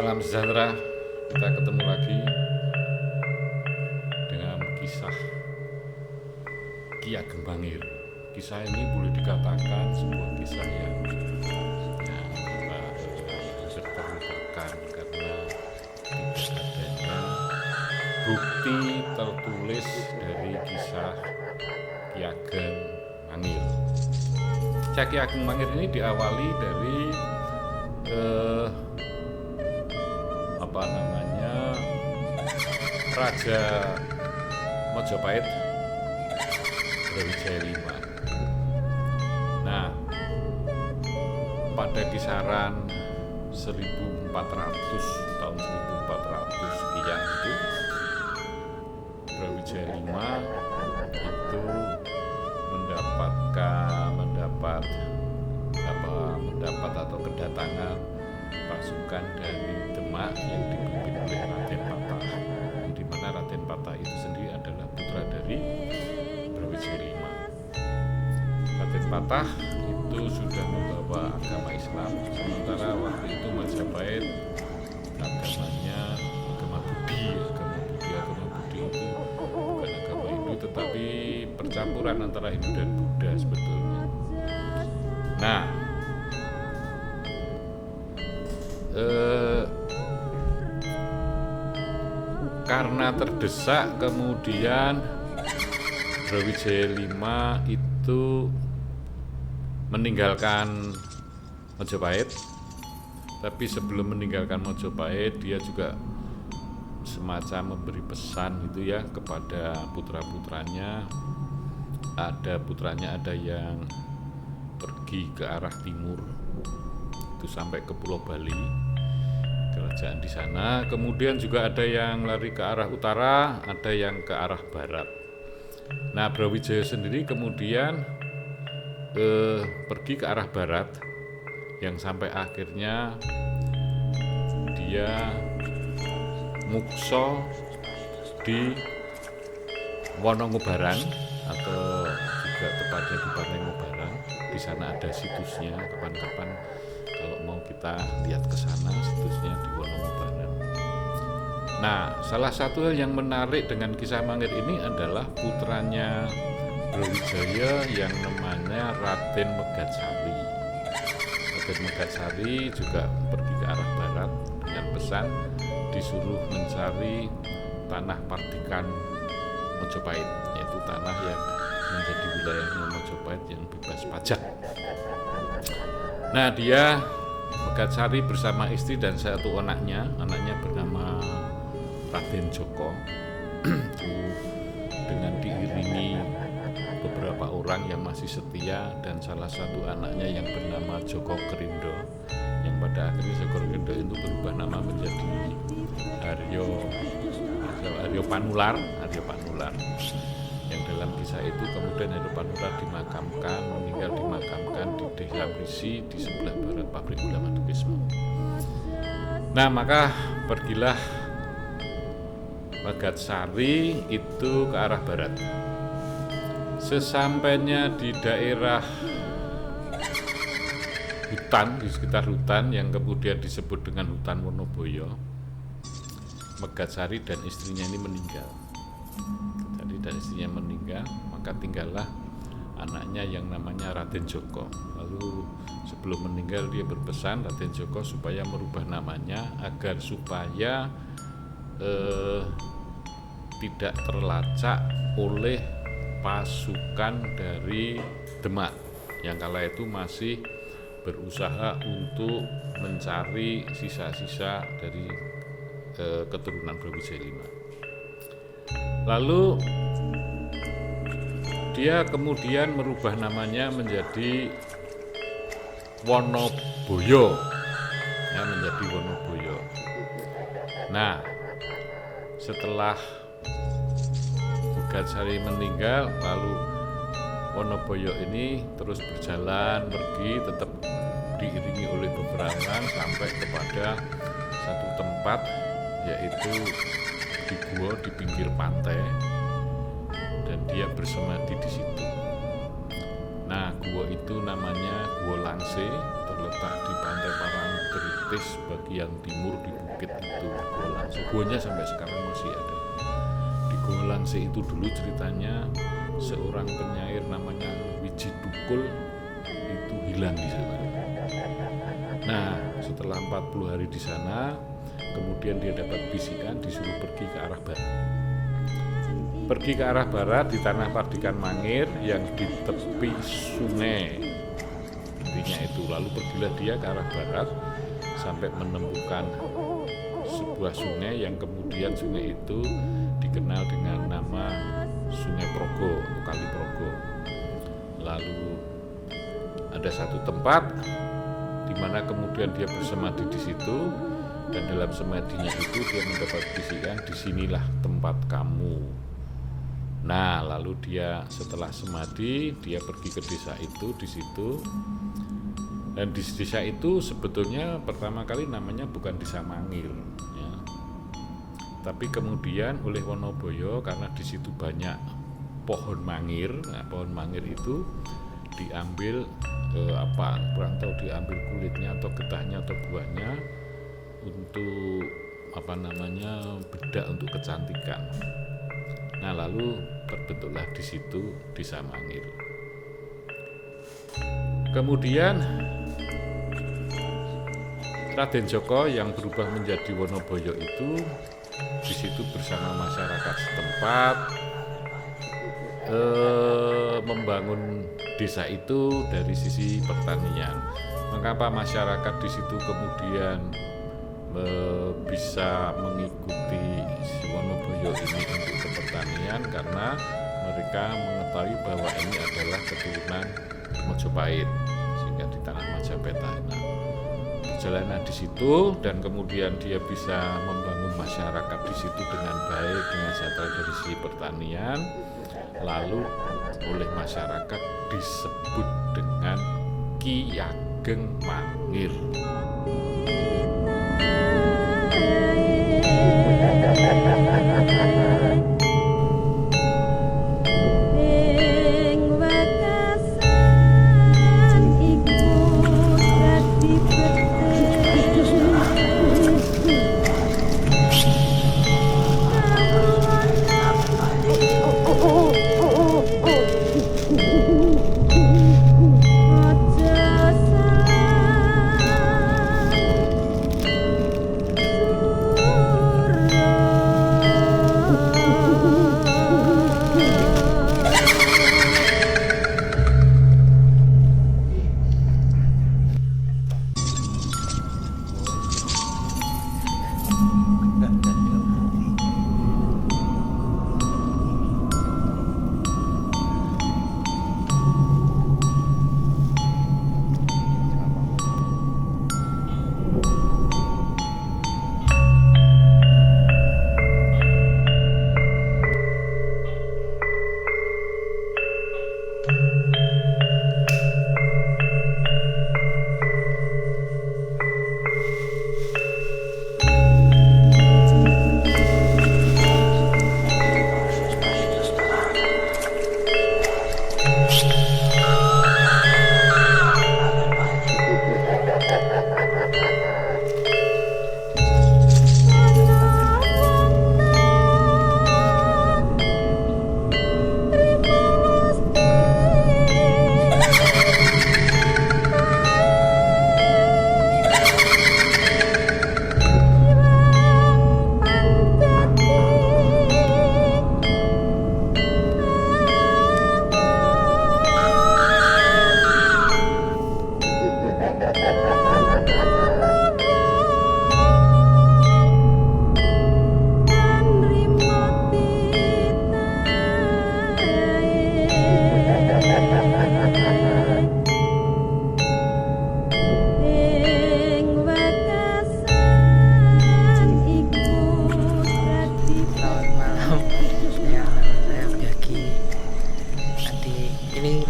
Salam sejahtera, kita ketemu lagi dengan kisah Ki Ageng Bangir. Kisah ini boleh dikatakan sebuah kisah yang terlupakan karena tidak adanya bukti tertulis dari kisah Ki Ageng Bangir. Kisah Ki Ageng Bangir ini diawali dari Raja Majapahit Brawijaya V. Nah, pada kisaran 1400 tahun 1400 sekian itu Brawijaya V itu mendapat atau kedatangan pasukan dari Demak yang dipimpin oleh Raden Patah, di mana Raden Patah itu sendiri adalah putra dari Brawijaya V. Raden Patah itu sudah membawa agama Islam, sementara waktu itu Majapahit agamanya agama Budi itu bukan agama Hindu tetapi percampuran antara Hindu dan Buddha sebetulnya. Nah, karena terdesak kemudian Brawijaya V itu meninggalkan Majapahit. Tapi sebelum meninggalkan Majapahit dia juga semacam memberi pesan gitu ya kepada putra-putranya. Ada putranya ada yang pergi ke arah timur itu sampai ke Pulau Bali, kerajaan di sana. Kemudian juga ada yang lari ke arah utara, ada yang ke arah barat. Nah, Brawijaya sendiri kemudian pergi ke arah barat, yang sampai akhirnya dia mukso di Wonongobaran atau juga tepatnya di Pantai Ngobaran. Di sana ada situsnya, kapan-kapan kalau mau kita lihat ke sana, situsnya di Wonongobaran. Nah, salah satu hal yang menarik dengan kisah Mangir ini adalah putranya Brawijaya yang namanya Raden Megatsari. Raden Megatsari juga pergi ke arah barat dengan pesan disuruh mencari tanah Partikan Majapahit, yaitu tanah yang menjadi wilayahnya Majapahit yang bebas pajak. Nah, dia Megatsari bersama istri dan satu anaknya bernama Raden Joko itu dengan diiringi beberapa orang yang masih setia dan salah satu anaknya yang bernama Joko Kerindo, yang pada akhirnya Joko Kerindo itu berubah nama menjadi Aryo Panular, yang dalam kisah itu kemudian Aryo Panular meninggal dimakamkan di Desa Mrisi di sebelah barat pabrik gula Madukismo. Nah, maka pergilah Megatsari itu ke arah barat. Sesampainya di daerah hutan, di sekitar hutan yang kemudian disebut dengan hutan Wonoboyo, Megatsari dan istrinya ini meninggal. Maka tinggallah anaknya yang namanya Raden Joko. Lalu sebelum meninggal dia berpesan Raden Joko supaya merubah namanya agar supaya tidak terlacak oleh pasukan dari Demak yang kala itu masih berusaha untuk mencari sisa-sisa dari keturunan Brawijaya V. Lalu dia kemudian merubah namanya menjadi Wonoboyo, menjadi Wonoboyo. Nah, setelah Megatsari meninggal, lalu Wonoboyo ini terus berjalan pergi, tetap diiringi oleh peperangan sampai kepada satu tempat, yaitu di gua di pinggir pantai, dan dia bersemadi di situ. Nah, gua itu namanya Gua Langse, terletak di pantai Parangtritis Persis bagian timur di bukit itu, Golangse. Guanya sampai sekarang masih ada. Di Golangse itu dulu ceritanya seorang penyair namanya Wiji Tukul itu hilang di sana. Nah, setelah 40 hari di sana, kemudian dia dapat bisikan disuruh pergi ke arah barat. Pergi ke arah barat di tanah Pardikan Mangir yang di tepi sungai. Intinya itu, lalu pergilah dia ke arah barat sampai menemukan sebuah sungai yang kemudian sungai itu dikenal dengan nama Sungai Progo atau Kali Progo. Lalu ada satu tempat di mana kemudian dia bersemadi di situ, dan dalam semadinya itu dia mendapat bisikan, disinilah tempat kamu. Nah, lalu dia setelah semadi dia pergi ke desa itu, di situ. Dan di desa itu sebetulnya pertama kali namanya bukan Desa Mangir, ya. Tapi kemudian oleh Wonoboyo karena di situ banyak pohon mangir. Nah, pohon mangir itu diambil kurang tahu diambil kulitnya atau getahnya atau buahnya untuk bedak untuk kecantikan. Nah, lalu terbentuklah di situ Desa Mangir. Kemudian Raden Djoko yang berubah menjadi Wonoboyo itu di situ bersama masyarakat setempat membangun desa itu dari sisi pertanian. Mengapa masyarakat di situ kemudian bisa mengikuti si Wonoboyo ini untuk pertanian? Karena mereka mengetahui bahwa ini adalah keturunan Mojopahit, sehingga di tanah Majapahit. Nah, perjalanan di situ dan kemudian dia bisa membangun masyarakat di situ dengan baik, dengan sejahtera dari sisi pertanian. Lalu oleh masyarakat disebut dengan Ki Ageng Mangir.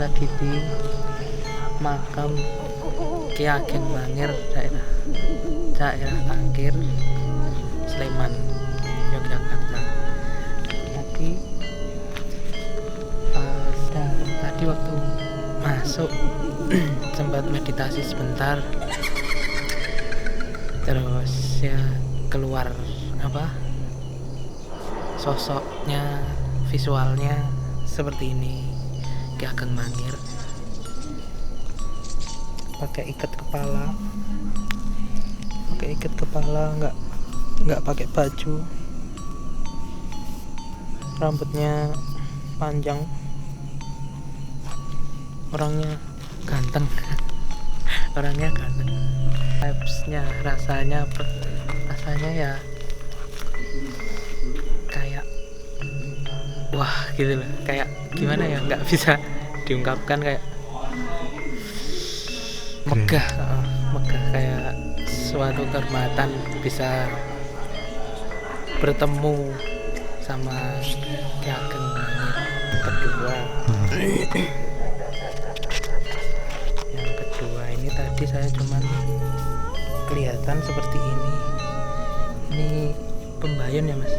lagi di makam Ki Ageng Mangir daerah Tangkir, Sleman, Yogyakarta. Tadi waktu masuk sempat meditasi sebentar, terus ya keluar apa sosoknya, visualnya seperti ini. Ki Ageng Mangir pakai ikat kepala, nggak pakai baju, rambutnya panjang, orangnya ganteng vibes-nya rasanya ya kayak wah gitu loh, kayak gimana ya, nggak bisa diungkapkan, kayak megah kayak suatu kehormatan bisa bertemu sama Ki Ageng Mangir. Yang kedua ini tadi saya cuman kelihatan seperti ini pembayun ya mas,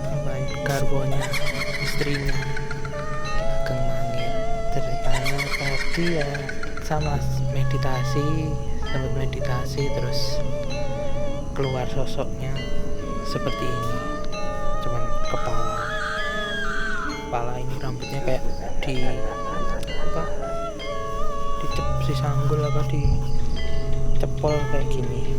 pembayun garwonya, istrinya Ageng Mangir. Ceritanya tadi ya sama sempat meditasi terus keluar sosoknya seperti ini, cuman kepala ini rambutnya kayak disanggul dicepol kayak gini.